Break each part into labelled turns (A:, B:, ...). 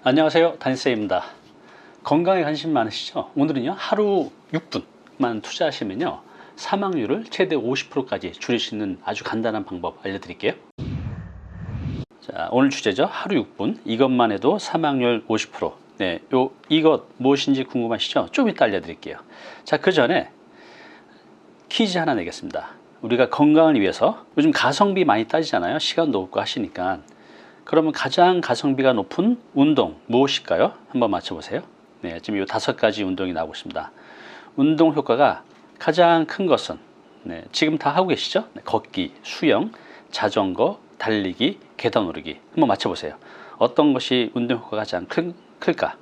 A: 안녕하세요, 담임쌤입니다. 건강에 관심 많으시죠? 오늘은요 하루 6분만 투자하시면요 사망률을 최대 50%까지 줄일 수 있는 아주 간단한 방법 알려드릴게요. 자, 오늘 주제죠. 하루 6분 이것만 해도 사망률 50%. 네, 이것 무엇인지 궁금하시죠? 좀 이따 알려드릴게요. 자, 그 전에 퀴즈 하나 내겠습니다. 우리가 건강을 위해서 요즘 가성비 많이 따지잖아요. 시간도 없고 하시니까. 그러면 가장 가성비가 높은 운동 무엇일까요? 한번 맞춰보세요. 네, 지금 이 5가지 운동이 나오고 있습니다. 운동 효과가 가장 큰 것은 지금 다 하고 계시죠? 걷기, 수영, 자전거, 달리기, 계단 오르기. 한번 맞춰보세요. 어떤 것이 운동 효과가 가장 클까?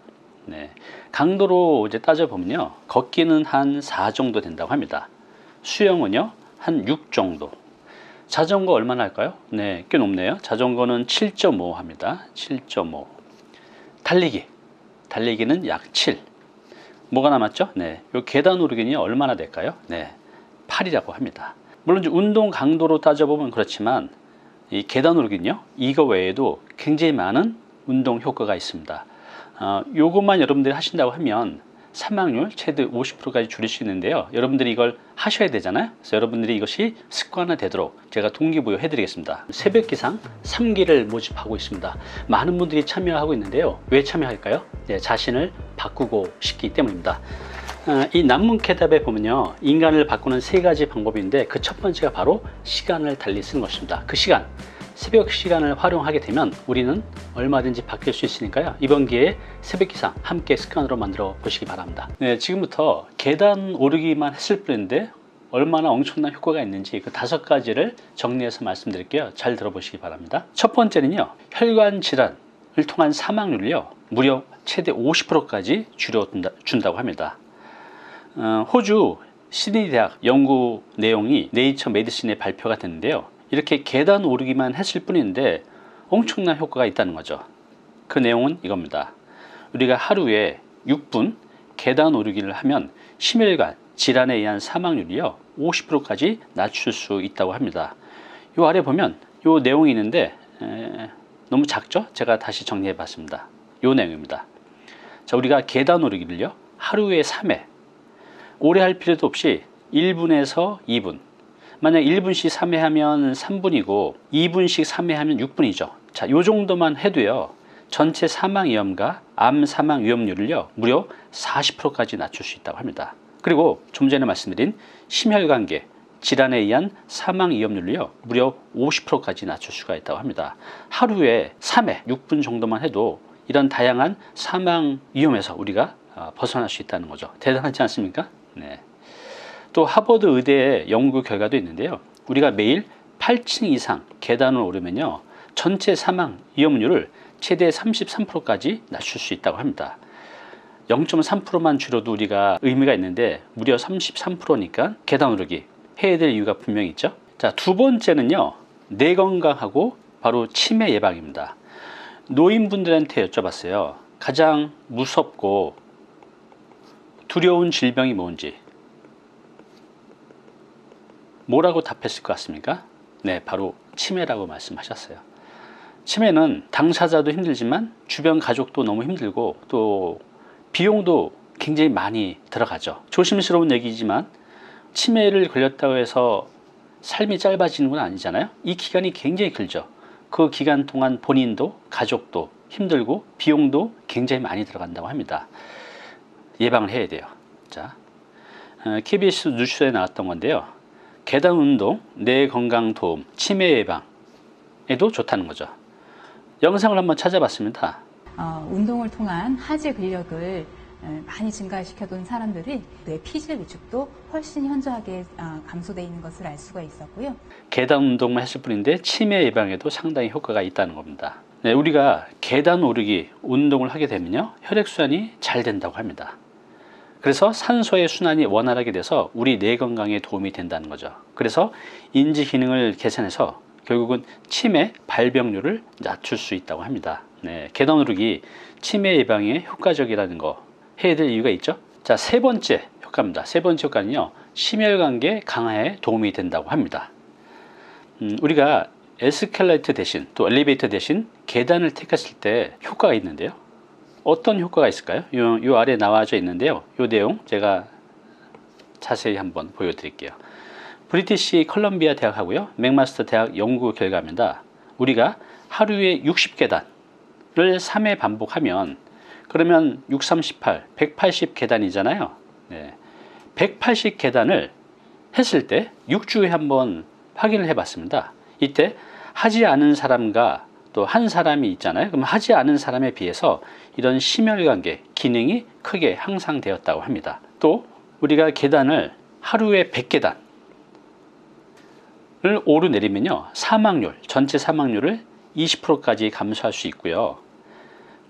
A: 강도로 이제 따져보면요, 걷기는 한 4 정도 된다고 합니다. 수영은요 한 6 정도. 자전거 얼마나 할까요? 네, 꽤 높네요. 자전거는 7.5 합니다. 7.5. 달리기는 약 7. 뭐가 남았죠? 네, 요 계단 오르기는 얼마나 될까요? 네, 8이라고 합니다. 물론 이제 운동 강도로 따져보면 그렇지만 이 계단 오르기는요, 이거 외에도 굉장히 많은 운동 효과가 있습니다. 요것만 여러분들이 하신다고 하면 사망률 최대 50%까지 줄일 수 있는데요, 여러분들이 이걸 하셔야 되잖아요. 그래서 여러분들이 이것이 습관화 되도록 제가 동기부여 해드리겠습니다. 새벽 기상 3기를 모집하고 있습니다. 많은 분들이 참여하고 있는데요, 왜 참여할까요? 네, 자신을 바꾸고 싶기 때문입니다. 이 난문캐답에 보면요, 인간을 바꾸는 3가지 방법인데 그 첫 번째가 바로 시간을 달리 쓰는 것입니다. 그 시간, 새벽 시간을 활용하게 되면 우리는 얼마든지 바뀔 수 있으니까요, 이번 기회에 새벽 기상 함께 습관으로 만들어 보시기 바랍니다. 네, 지금부터 계단 오르기만 했을 뿐인데 얼마나 엄청난 효과가 있는지 그 5가지를 정리해서 말씀드릴게요. 잘 들어보시기 바랍니다. 첫 번째는요, 혈관 질환을 통한 사망률을요 무려 최대 50%까지 줄여준다고 합니다. 호주 시드니 대학 연구 내용이 네이처 메디신에 발표가 됐는데요, 이렇게 계단 오르기만 했을 뿐인데 엄청난 효과가 있다는 거죠. 그 내용은 이겁니다. 우리가 하루에 6분 계단 오르기를 하면 심혈관 질환에 의한 사망률이요 50%까지 낮출 수 있다고 합니다. 요 아래 보면 요 내용이 있는데 너무 작죠? 제가 다시 정리해 봤습니다. 요 내용입니다. 자, 우리가 계단 오르기를요 하루에 3회, 오래 할 필요도 없이 1분에서 2분, 만약 1분씩 3회 하면 3분이고 2분씩 3회 하면 6분이죠. 자, 요 정도만 해도요 전체 사망 위험과 암 사망 위험률을요 무려 40%까지 낮출 수 있다고 합니다. 그리고 좀 전에 말씀드린 심혈관계 질환에 의한 사망 위험률을요 무려 50%까지 낮출 수가 있다고 합니다. 하루에 3회 6분 정도만 해도 이런 다양한 사망 위험에서 우리가 벗어날 수 있다는 거죠. 대단하지 않습니까? 네. 또 하버드 의대의 연구 결과도 있는데요, 우리가 매일 8층 이상 계단을 오르면요 전체 사망 위험률을 최대 33%까지 낮출 수 있다고 합니다. 0.3%만 줄여도 우리가 의미가 있는데 무려 33%니까 계단 오르기 해야 될 이유가 분명히 있죠. 자, 두 번째는요, 뇌 건강하고 바로 치매 예방입니다. 노인분들한테 여쭤봤어요. 가장 무섭고 두려운 질병이 뭔지 뭐라고 답했을 것 같습니까? 네, 바로 치매라고 말씀하셨어요. 치매는 당사자도 힘들지만 주변 가족도 너무 힘들고 또 비용도 굉장히 많이 들어가죠. 조심스러운 얘기지만 치매를 걸렸다고 해서 삶이 짧아지는 건 아니잖아요. 이 기간이 굉장히 길죠. 그 기간 동안 본인도 가족도 힘들고 비용도 굉장히 많이 들어간다고 합니다. 예방을 해야 돼요. 자, KBS 뉴스에 나왔던 건데요, 계단 운동, 뇌 건강 도움, 치매 예방에도 좋다는 거죠. 영상을 한번 찾아봤습니다.
B: 운동을 통한 하지 근력을 많이 증가시켜둔 사람들이 뇌 피질 위축도 훨씬 현저하게 감소되어 있는 것을 알 수가 있었고요.
A: 계단 운동만 했을 뿐인데 치매 예방에도 상당히 효과가 있다는 겁니다. 네, 우리가 계단 오르기 운동을 하게 되면요 혈액순환이 잘 된다고 합니다. 그래서 산소의 순환이 원활하게 돼서 우리 뇌 건강에 도움이 된다는 거죠. 그래서 인지 기능을 개선해서 결국은 치매 발병률을 낮출 수 있다고 합니다. 네, 계단 오르기 치매 예방에 효과적이라는 거 해야 될 이유가 있죠. 자, 세 번째 효과입니다. 세 번째 효과는요, 심혈관계 강화에 도움이 된다고 합니다. 우리가 에스컬레이터 대신 또 엘리베이터 대신 계단을 택했을 때 효과가 있는데요, 어떤 효과가 있을까요? 요 아래 나와져 있는데요. 요 내용 제가 자세히 한번 보여드릴게요. 브리티시 컬럼비아 대학하고요, 맥마스터 대학 연구 결과입니다. 우리가 하루에 60계단을 3회 반복하면, 그러면 6, 3, 18, 180계단이잖아요. 네. 180계단을 했을 때 6주에 한번 확인을 해봤습니다. 이때 하지 않은 사람과 또 한 사람이 있잖아요. 그럼 하지 않은 사람에 비해서 이런 심혈관계 기능이 크게 향상되었다고 합니다. 또 우리가 계단을 하루에 100계단을 오르내리면요, 사망률, 전체 사망률을 20%까지 감소할 수 있고요.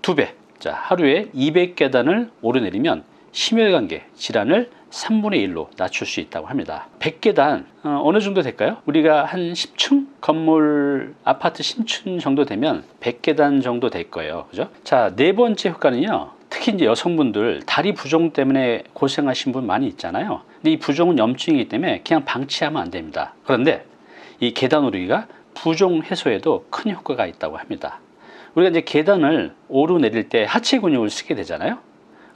A: 2배, 자, 하루에 200계단을 오르내리면 심혈관계 질환을 3분의 1로 낮출 수 있다고 합니다. 100계단 어느 정도 될까요? 우리가 한 10층 건물 아파트 10층 정도 되면 100계단 정도 될 거예요. 그죠? 자, 네 번째 효과는요, 특히 이제 여성분들 다리 부종 때문에 고생하신 분 많이 있잖아요. 근데 이 부종은 염증이기 때문에 그냥 방치하면 안 됩니다. 그런데 이 계단 오르기가 부종 해소에도 큰 효과가 있다고 합니다. 우리가 이제 계단을 오르내릴 때 하체 근육을 쓰게 되잖아요.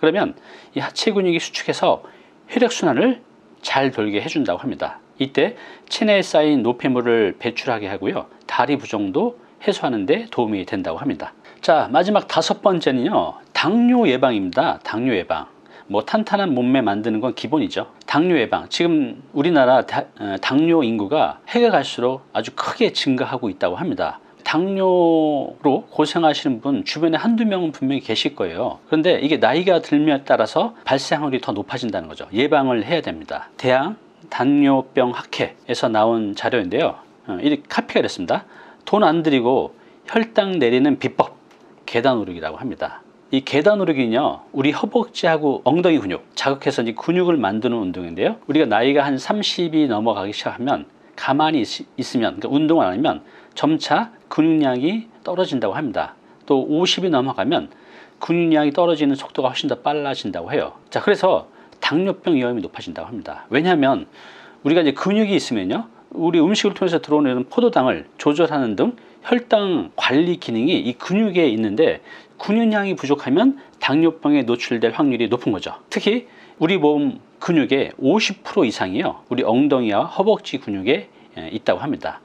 A: 그러면 이 하체 근육이 수축해서 혈액순환을 잘 돌게 해준다고 합니다. 이때 체내에 쌓인 노폐물을 배출하게 하고요, 다리 부종도 해소하는 데 도움이 된다고 합니다. 자, 마지막 5번째는요, 당뇨 예방입니다. 당뇨 예방. 뭐 탄탄한 몸매 만드는 건 기본이죠. 당뇨 예방. 지금 우리나라 당뇨 인구가 해가 갈수록 아주 크게 증가하고 있다고 합니다. 당뇨로 고생하시는 분 주변에 한두 명은 분명히 계실 거예요. 그런데 이게 나이가 들면에 따라서 발생 확률이 더 높아진다는 거죠. 예방을 해야 됩니다. 대한 당뇨병 학회에서 나온 자료인데요, 이 카피가 됐습니다. 돈 안 들이고 혈당 내리는 비법, 계단 오르기라고 합니다. 이 계단 오르기는요, 우리 허벅지하고 엉덩이 근육 자극해서 이제 근육을 만드는 운동인데요, 우리가 나이가 한 30이 넘어가기 시작하면 가만히 있으면, 그러니까 운동을 안 하면 점차 근육량이 떨어진다고 합니다. 또 50이 넘어가면 근육량이 떨어지는 속도가 훨씬 더 빨라진다고 해요. 자, 그래서 당뇨병 위험이 높아진다고 합니다. 왜냐하면 우리가 이제 근육이 있으면요, 우리 음식을 통해서 들어오는 포도당을 조절하는 등 혈당 관리 기능이 이 근육에 있는데, 근육량이 부족하면 당뇨병에 노출될 확률이 높은 거죠. 특히 우리 몸 근육의 50% 이상이요, 우리 엉덩이와 허벅지 근육에 있다고 합니다.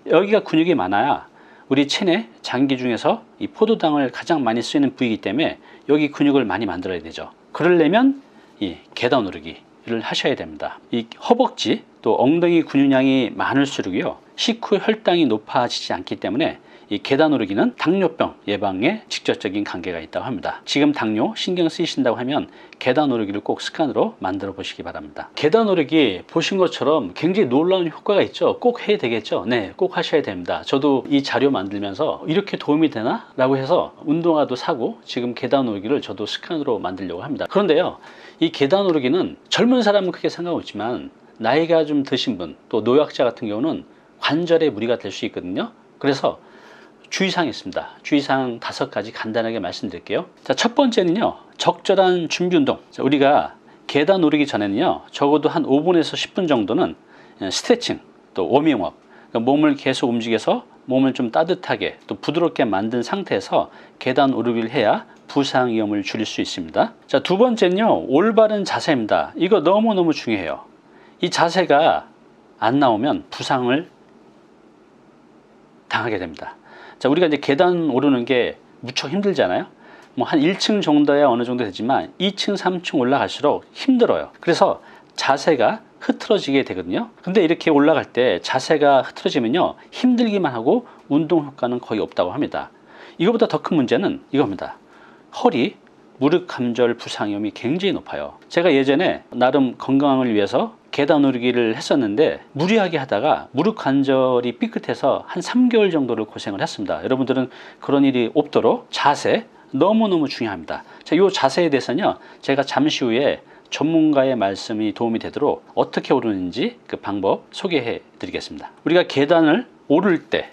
A: 여기가 근육이 많아야 우리 체내 장기 중에서 이 포도당을 가장 많이 쓰이는 부위이기 때문에 여기 근육을 많이 만들어야 되죠. 그러려면 이 계단 오르기를 하셔야 됩니다. 이 허벅지 또 엉덩이 근육량이 많을수록요, 식후 혈당이 높아지지 않기 때문에 이 계단 오르기는 당뇨병 예방에 직접적인 관계가 있다고 합니다. 지금 당뇨 신경 쓰이신다고 하면 계단 오르기를 꼭 습관으로 만들어 보시기 바랍니다. 계단 오르기 보신 것처럼 굉장히 놀라운 효과가 있죠. 꼭 해야 되겠죠. 네, 꼭 하셔야 됩니다. 저도 이 자료 만들면서 이렇게 도움이 되나? 라고 해서 운동화도 사고 지금 계단 오르기를 저도 습관으로 만들려고 합니다. 그런데요, 이 계단 오르기는 젊은 사람은 크게 상관없지만 나이가 좀 드신 분, 또 노약자 같은 경우는 관절에 무리가 될 수 있거든요. 그래서 주의사항이 있습니다. 주의사항 5가지 간단하게 말씀드릴게요. 자, 첫 번째는요, 적절한 준비 운동. 자, 우리가 계단 오르기 전에는요, 적어도 한 5분에서 10분 정도는 스트레칭, 또 워밍업, 그러니까 몸을 계속 움직여서 몸을 좀 따뜻하게 또 부드럽게 만든 상태에서 계단 오르기를 해야 부상 위험을 줄일 수 있습니다. 자, 두 번째는요, 올바른 자세입니다. 이거 너무너무 중요해요. 이 자세가 안 나오면 부상을 당하게 됩니다. 자, 우리가 이제 계단 오르는 게 무척 힘들잖아요. 뭐 한 1층 정도야 어느 정도 되지만 2층, 3층 올라갈수록 힘들어요. 그래서 자세가 흐트러지게 되거든요. 근데 이렇게 올라갈 때 자세가 흐트러지면요, 힘들기만 하고 운동 효과는 거의 없다고 합니다. 이거보다 더 큰 문제는 이겁니다. 허리, 무릎 관절 부상 위험이 굉장히 높아요. 제가 예전에 나름 건강을 위해서 계단 오르기를 했었는데 무리하게 하다가 무릎 관절이 삐끗해서 한 3개월 정도를 고생을 했습니다. 여러분들은 그런 일이 없도록 자세 너무너무 중요합니다. 자, 이 자세에 대해서는요, 제가 잠시 후에 전문가의 말씀이 도움이 되도록 어떻게 오르는지 그 방법 소개해 드리겠습니다. 우리가 계단을 오를 때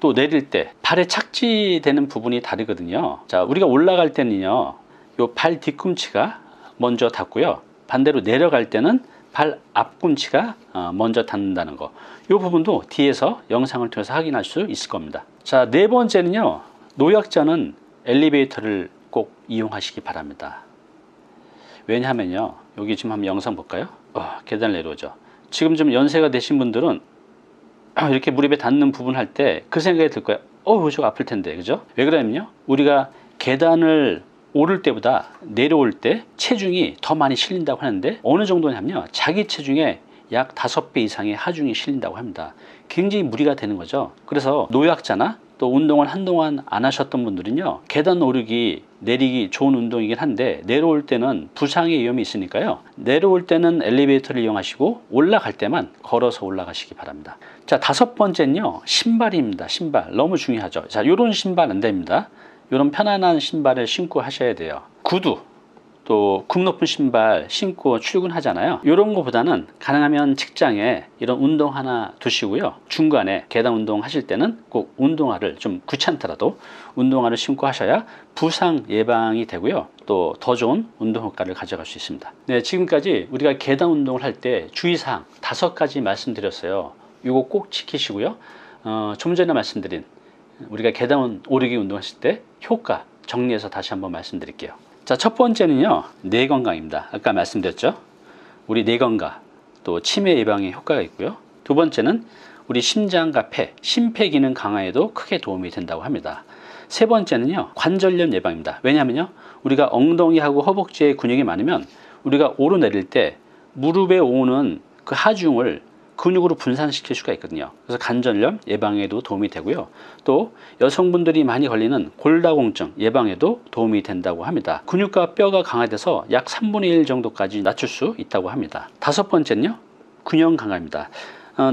A: 또 내릴 때 발에 착지되는 부분이 다르거든요. 자, 우리가 올라갈 때는요, 요 발 뒤꿈치가 먼저 닿고요, 반대로 내려갈 때는 발 앞꿈치가 먼저 닿는다는 거, 이 부분도 뒤에서 영상을 통해서 확인할 수 있을 겁니다. 자, 네 번째는요, 노약자는 엘리베이터를 꼭 이용하시기 바랍니다. 왜냐하면요, 여기 지금 한번 영상 볼까요? 계단 내려오죠. 지금 좀 연세가 되신 분들은 이렇게 무릎에 닿는 부분 할 때 그 생각이 들 거예요. 저거 아플 텐데, 그죠? 왜 그러냐면요, 우리가 계단을 오를 때보다 내려올 때 체중이 더 많이 실린다고 하는데, 어느 정도냐면요, 자기 체중의 약 5배 이상의 하중이 실린다고 합니다. 굉장히 무리가 되는 거죠. 그래서 노약자나 또 운동을 한동안 안 하셨던 분들은요, 계단 오르기 내리기 좋은 운동이긴 한데 내려올 때는 부상의 위험이 있으니까요, 내려올 때는 엘리베이터를 이용하시고 올라갈 때만 걸어서 올라가시기 바랍니다. 자, 5번째는요, 신발입니다. 신발 너무 중요하죠. 자, 요런 신발 안 됩니다. 요런 편안한 신발을 신고 하셔야 돼요. 구두, 또 굽 높은 신발 신고 출근하잖아요. 이런 거보다는 가능하면 직장에 이런 운동 하나 두시고요, 중간에 계단 운동 하실 때는 꼭 운동화를, 좀 귀찮더라도 운동화를 신고 하셔야 부상 예방이 되고요, 또 더 좋은 운동 효과를 가져갈 수 있습니다. 네, 지금까지 우리가 계단 운동을 할 때 주의사항 5가지 말씀드렸어요. 이거 꼭 지키시고요. 좀 전에 말씀드린 우리가 계단 오르기 운동하실 때 효과 정리해서 다시 한번 말씀드릴게요. 자, 첫 번째는요, 뇌 건강입니다. 아까 말씀드렸죠. 우리 뇌 건강, 또 치매 예방에 효과가 있고요. 두 번째는 우리 심장과 폐, 심폐기능 강화에도 크게 도움이 된다고 합니다. 세 번째는요, 관절염 예방입니다. 왜냐하면요, 우리가 엉덩이하고 허벅지에 근육이 많으면 우리가 오르내릴 때 무릎에 오는 그 하중을 근육으로 분산시킬 수가 있거든요. 그래서 관절염 예방에도 도움이 되고요. 또 여성분들이 많이 걸리는 골다공증 예방에도 도움이 된다고 합니다. 근육과 뼈가 강화돼서 약 3분의 1 정도까지 낮출 수 있다고 합니다. 5번째는요, 균형 감각입니다.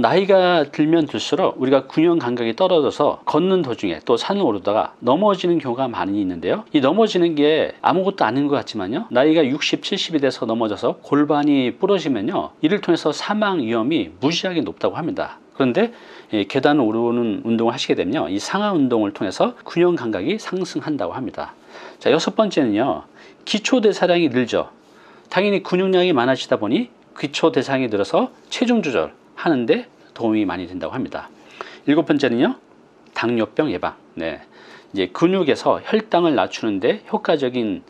A: 나이가 들면 들수록 우리가 균형 감각이 떨어져서 걷는 도중에 또 산을 오르다가 넘어지는 경우가 많이 있는데요, 이 넘어지는 게 아무것도 아닌 것 같지만요, 나이가 60, 70이 돼서 넘어져서 골반이 부러지면요, 이를 통해서 사망 위험이 무지하게 높다고 합니다. 그런데 계단을 오르는 운동을 하시게 되면 이 상하 운동을 통해서 균형 감각이 상승한다고 합니다. 자, 6번째는요, 기초대사량이 늘죠. 당연히 근육량이 많아지다 보니 기초대사량이 늘어서 체중 조절 하는데 도움이 많이 된다고 합니다. 7번째는요, 당뇨병 예방. 네, 이제 근육에서 혈당을 낮추는데 효과적인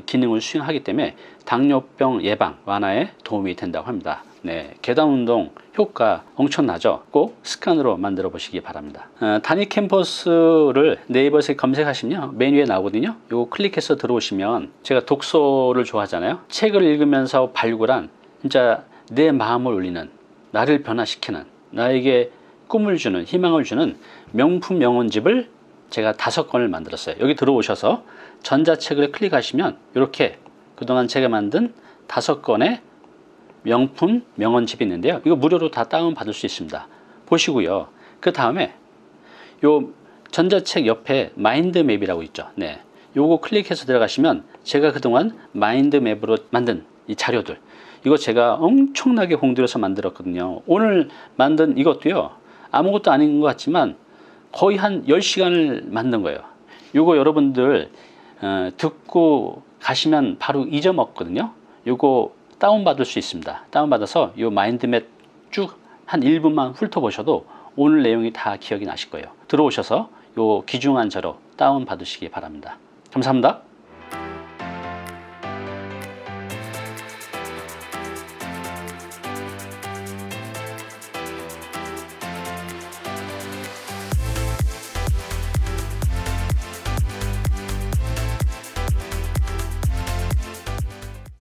A: 기능을 수행하기 때문에 당뇨병 예방 완화에 도움이 된다고 합니다. 네, 계단 운동 효과 엄청나죠. 꼭 습관으로 만들어 보시기 바랍니다. 단위 캠퍼스를 네이버에서 검색하시면 메뉴에 나오거든요. 요거 클릭해서 들어오시면, 제가 독서를 좋아하잖아요. 책을 읽으면서 발굴한 진짜 내 마음을 울리는, 나를 변화시키는, 나에게 꿈을 주는, 희망을 주는 명품 명언집을 제가 5권을 만들었어요. 여기 들어오셔서 전자책을 클릭하시면 이렇게 그동안 제가 만든 5권의 명품 명언집이 있는데요, 이거 무료로 다 다운 받을 수 있습니다. 보시고요, 그 다음에 요 전자책 옆에 마인드맵이라고 있죠. 네, 요거 클릭해서 들어가시면 제가 그동안 마인드맵으로 만든 이 자료들, 이거 제가 엄청나게 공들여서 만들었거든요. 오늘 만든 이것도요, 아무것도 아닌 것 같지만 거의 한 10시간을 만든 거예요. 이거 여러분들 듣고 가시면 바로 잊어먹거든요. 이거 다운받을 수 있습니다. 다운받아서 이 마인드맵 쭉 한 1분만 훑어보셔도 오늘 내용이 다 기억이 나실 거예요. 들어오셔서 이 귀중한 자료 다운받으시기 바랍니다. 감사합니다.